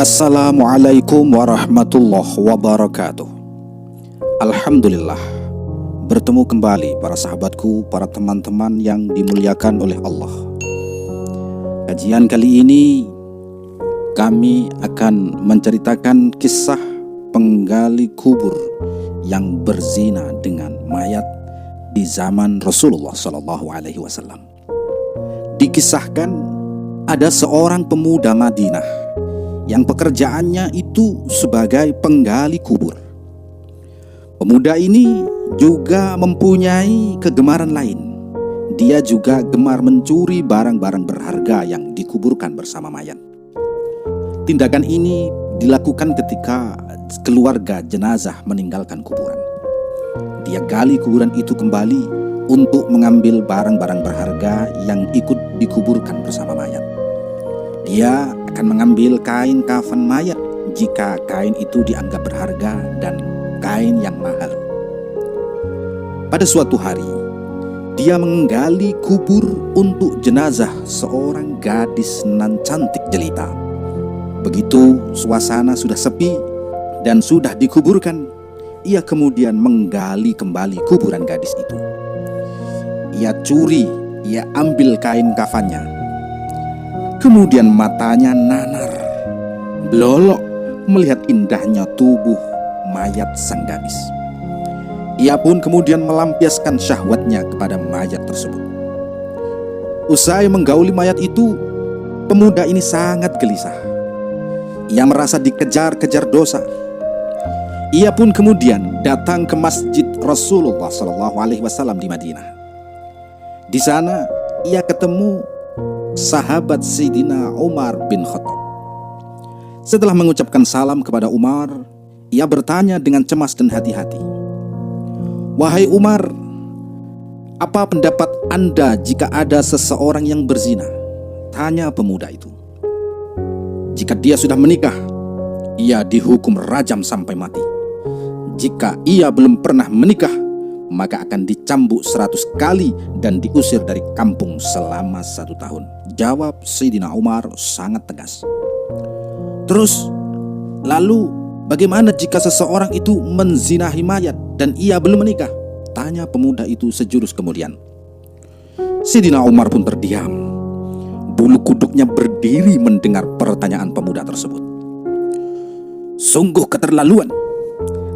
Assalamualaikum warahmatullahi wabarakatuh. Alhamdulillah, bertemu kembali para sahabatku, para teman-teman yang dimuliakan oleh Allah. Kajian kali ini kami akan menceritakan kisah penggali kubur yang berzina dengan mayat di zaman Rasulullah SAW. Dikisahkan ada seorang pemuda Madinah yang pekerjaannya itu sebagai penggali kubur. Pemuda ini juga mempunyai kegemaran lain. Dia juga gemar mencuri barang-barang berharga yang dikuburkan bersama mayat. Tindakan ini dilakukan ketika keluarga jenazah meninggalkan kuburan. Dia gali kuburan itu kembali untuk mengambil barang-barang berharga yang ikut dikuburkan bersama mayat. Dia akan mengambil kain kafan mayat jika kain itu dianggap berharga dan kain yang mahal. Pada suatu hari, dia menggali kubur untuk jenazah seorang gadis nan cantik jelita. Begitu suasana sudah sepi dan sudah dikuburkan, ia kemudian menggali kembali kuburan gadis itu. Ia curi, ia ambil kain kafannya. Kemudian matanya nanar, belolok melihat indahnya tubuh mayat sang gadis. Ia pun kemudian melampiaskan syahwatnya kepada mayat tersebut. Usai menggauli mayat itu, pemuda ini sangat gelisah. Ia merasa dikejar-kejar dosa. Ia pun kemudian datang ke masjid Rasulullah SAW di Madinah. Di sana ia ketemu sahabat Sayyidina Umar bin Khattab. Setelah mengucapkan salam kepada Umar, ia bertanya dengan cemas dan hati-hati, "Wahai Umar, apa pendapat Anda jika ada seseorang yang berzina?" Tanya pemuda itu. "Jika dia sudah menikah, ia dihukum rajam sampai mati. Jika ia belum pernah menikah, maka akan dicambuk 100 kali dan diusir dari kampung selama 1 tahun. Jawab Sayyidina Umar sangat tegas. "Terus, lalu bagaimana jika seseorang itu menzinahi mayat dan ia belum menikah?" Tanya pemuda itu sejurus kemudian. Sayyidina Umar pun terdiam. Bulu kuduknya berdiri mendengar pertanyaan pemuda tersebut. "Sungguh keterlaluan.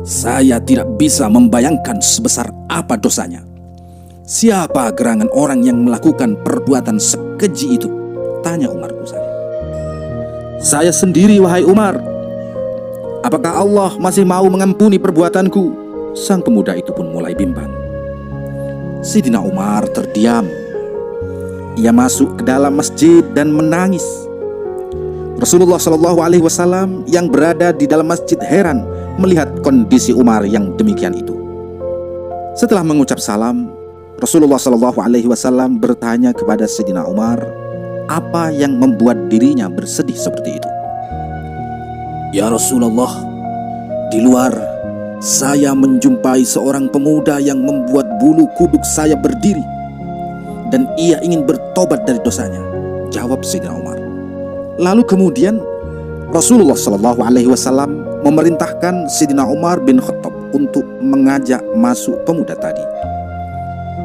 Saya tidak bisa membayangkan sebesar apa dosanya. Siapa gerangan orang yang melakukan perbuatan sekeji itu?" Tanya Umar bin Khattab. "Saya sendiri, wahai Umar. Apakah Allah masih mau mengampuni perbuatanku?" Sang pemuda itu pun mulai bimbang. Sayyidina Umar terdiam. Ia masuk ke dalam masjid dan menangis. Rasulullah SAW yang berada di dalam masjid heran melihat kondisi Umar yang demikian itu. Setelah mengucap salam, Rasulullah SAW bertanya kepada Sayyidina Umar, apa yang membuat dirinya bersedih seperti itu. "Ya Rasulullah, di luar saya menjumpai seorang pemuda yang membuat bulu kuduk saya berdiri dan ia ingin bertobat dari dosanya." Jawab Sayyidina Umar. Lalu kemudian Rasulullah SAW memerintahkan Sayyidina Umar bin Khattab untuk mengajak masuk pemuda tadi.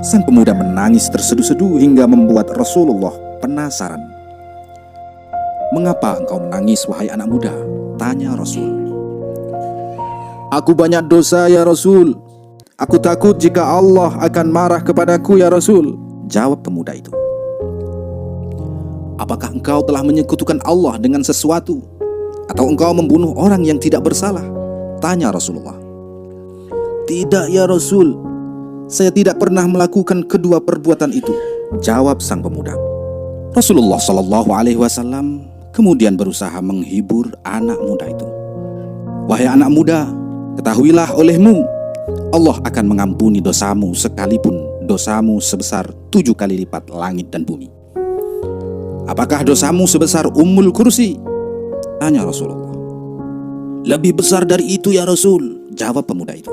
Sang pemuda menangis terseduh-seduh hingga membuat Rasulullah penasaran. "Mengapa engkau menangis, wahai anak muda?" Tanya Rasul. "Aku banyak dosa, ya Rasul. Aku takut jika Allah akan marah kepadaku, ya Rasul." Jawab pemuda itu. "Apakah engkau telah menyekutukan Allah dengan sesuatu? Atau engkau membunuh orang yang tidak bersalah?" Tanya Rasulullah. "Tidak, ya Rasul. Saya tidak pernah melakukan kedua perbuatan itu." Jawab sang pemuda. Rasulullah SAW kemudian berusaha menghibur anak muda itu. "Wahai anak muda, ketahuilah olehmu, Allah akan mengampuni dosamu sekalipun dosamu sebesar 7 kali lipat langit dan bumi. Apakah dosamu sebesar Ummul Kursi?" Tanya Rasulullah. "Lebih besar dari itu, ya Rasul." Jawab pemuda itu.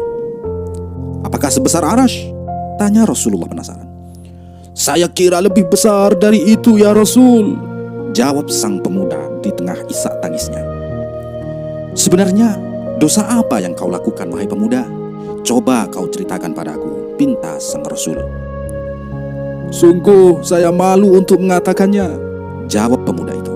"Apakah sebesar Arash?" Tanya Rasulullah penasaran. "Saya kira lebih besar dari itu, ya Rasul." Jawab sang pemuda di tengah isak tangisnya. Sebenarnya dosa apa yang kau lakukan, wahai pemuda? Coba kau ceritakan padaku, pinta sang Rasul. Sungguh saya malu untuk mengatakannya, jawab pemuda itu.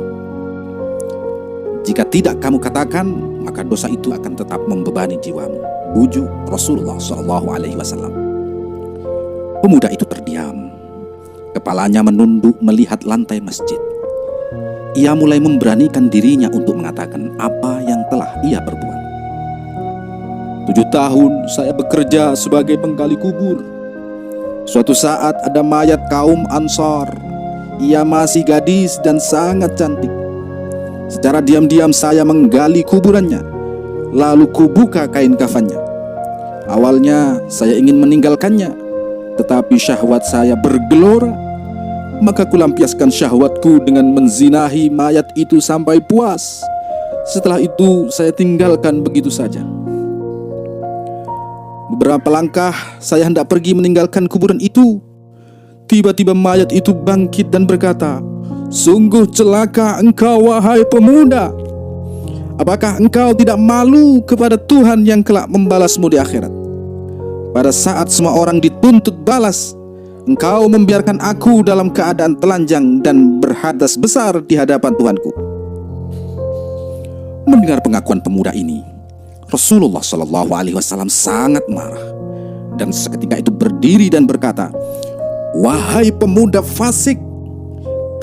Jika tidak kamu katakan, maka dosa itu akan tetap membebani jiwamu, bujuk Rasulullah SAW. Pemuda itu terdiam, kepalanya menunduk melihat lantai masjid. Ia mulai memberanikan dirinya untuk mengatakan apa yang telah ia perbuat. 7 tahun saya bekerja sebagai penggali kubur. Suatu saat ada mayat kaum Ansar. Ia masih gadis dan sangat cantik. Secara diam-diam saya menggali kuburannya, lalu kubuka kain kafannya. Awalnya saya ingin meninggalkannya, tetapi syahwat saya bergelora. Maka kulampiaskan syahwatku dengan menzinahi mayat itu sampai puas. Setelah itu saya tinggalkan begitu saja. Beberapa langkah saya hendak pergi meninggalkan kuburan itu. Tiba-tiba mayat itu bangkit dan berkata, "Sungguh celaka engkau, wahai pemuda. Apakah engkau tidak malu kepada Tuhan yang kelak membalasmu di akhirat? Pada saat semua orang dituntut balas, engkau membiarkan aku dalam keadaan telanjang dan berhadas besar di hadapan Tuhanku." Mendengar pengakuan pemuda ini, Rasulullah SAW sangat marah dan seketika itu berdiri dan berkata, "Wahai pemuda fasik,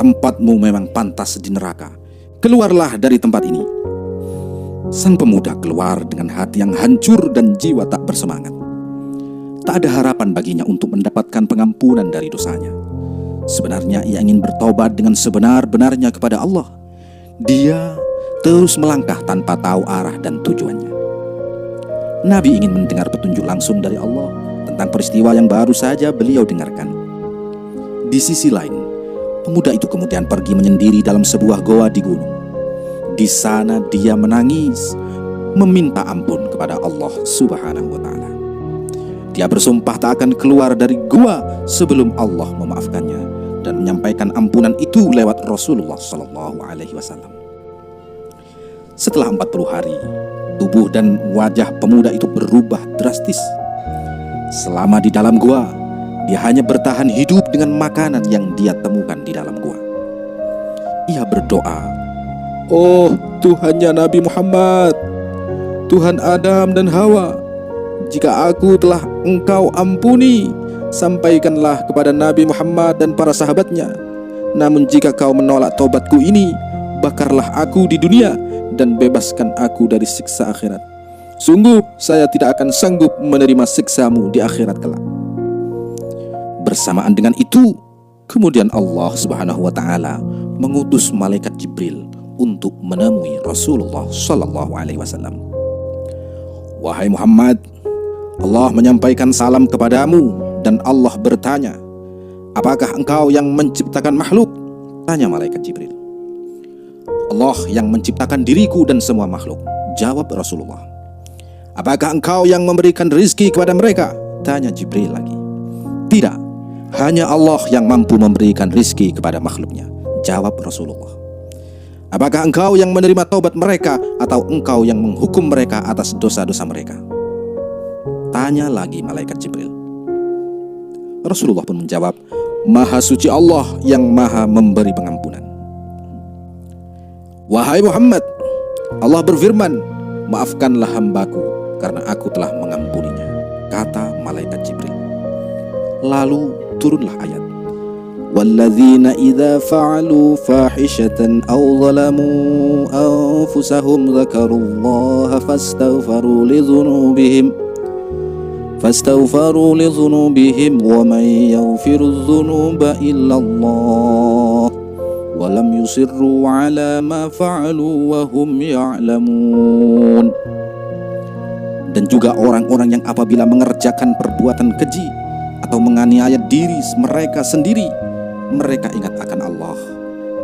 tempatmu memang pantas di neraka. Keluarlah dari tempat ini." Sang pemuda keluar dengan hati yang hancur dan jiwa tak bersemangat. Tak ada harapan baginya untuk mendapatkan pengampunan dari dosanya. Sebenarnya ia ingin bertobat dengan sebenar-benarnya kepada Allah. Dia terus melangkah tanpa tahu arah dan tujuannya. Nabi ingin mendengar petunjuk langsung dari Allah tentang peristiwa yang baru saja beliau dengarkan. Di sisi lain, pemuda itu kemudian pergi menyendiri dalam sebuah goa di gunung. Di sana dia menangis, meminta ampun kepada Allah Subhanahu wa Ta'ala. Dia bersumpah tak akan keluar dari gua sebelum Allah memaafkannya dan menyampaikan ampunan itu lewat Rasulullah SAW. Setelah 40 hari, tubuh dan wajah pemuda itu berubah drastis. Selama di dalam gua, dia hanya bertahan hidup dengan makanan yang dia temukan di dalam gua. Ia berdoa, "Oh Tuhannya Nabi Muhammad, Tuhan Adam dan Hawa, jika aku telah engkau ampuni, sampaikanlah kepada Nabi Muhammad dan para sahabatnya. Namun jika kau menolak taubatku ini, bakarlah aku di dunia dan bebaskan aku dari siksa akhirat. Sungguh saya tidak akan sanggup menerima siksamu di akhirat kelak." Bersamaan dengan itu, kemudian Allah Subhanahu wa Ta'ala mengutus malaikat Jibril untuk menemui Rasulullah SAW. "Wahai Muhammad, Allah menyampaikan salam kepadamu dan Allah bertanya, apakah engkau yang menciptakan makhluk?" Tanya malaikat Jibril. "Allah yang menciptakan diriku dan semua makhluk," jawab Rasulullah. "Apakah engkau yang memberikan rizki kepada mereka?" Tanya Jibril lagi. "Tidak, hanya Allah yang mampu memberikan rizki kepada makhluknya," jawab Rasulullah. "Apakah engkau yang menerima taubat mereka atau engkau yang menghukum mereka atas dosa-dosa mereka?" Tanya lagi malaikat Jibril. Rasulullah pun menjawab, "Maha suci Allah yang maha memberi pengampunan." "Wahai Muhammad, Allah berfirman, maafkanlah hambaku karena aku telah mengampuninya," kata malaikat Jibril. Lalu turunlah ayat, "Walladzina idza fa'alu fahishatan aw zalamu anfusahum dzakarullaha fastaghfaru lidhunubihim wa man yaghfiru dzunuba illallah wa lam yusirru ala ma fa'alu wa hum ya'lamun." Dan juga orang-orang yang apabila mengerjakan perbuatan keji atau menganiaya diri mereka sendiri, mereka ingat akan Allah,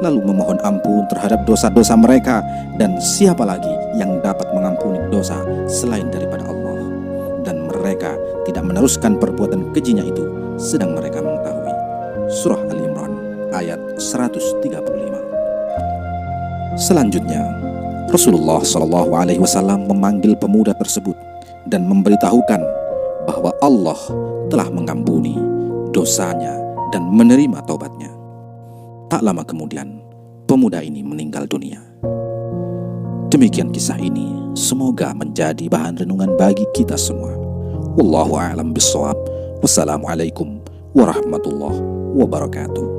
lalu memohon ampun terhadap dosa-dosa mereka, dan siapa lagi yang dapat mengampuni dosa selain daripada Allah, dan mereka tidak meneruskan perbuatan kejinya itu sedang mereka mengetahui. Surah Al-Imran ayat 135. Selanjutnya Rasulullah SAW memanggil pemuda tersebut dan memberitahukan bahwa Allah telah mengampuni dosanya dan menerima taubatnya. Tak lama kemudian, pemuda ini meninggal dunia. Demikian kisah ini, semoga menjadi bahan renungan bagi kita semua. Wallahu a'lam bishawab. Wassalamualaikum warahmatullahi wabarakatuh.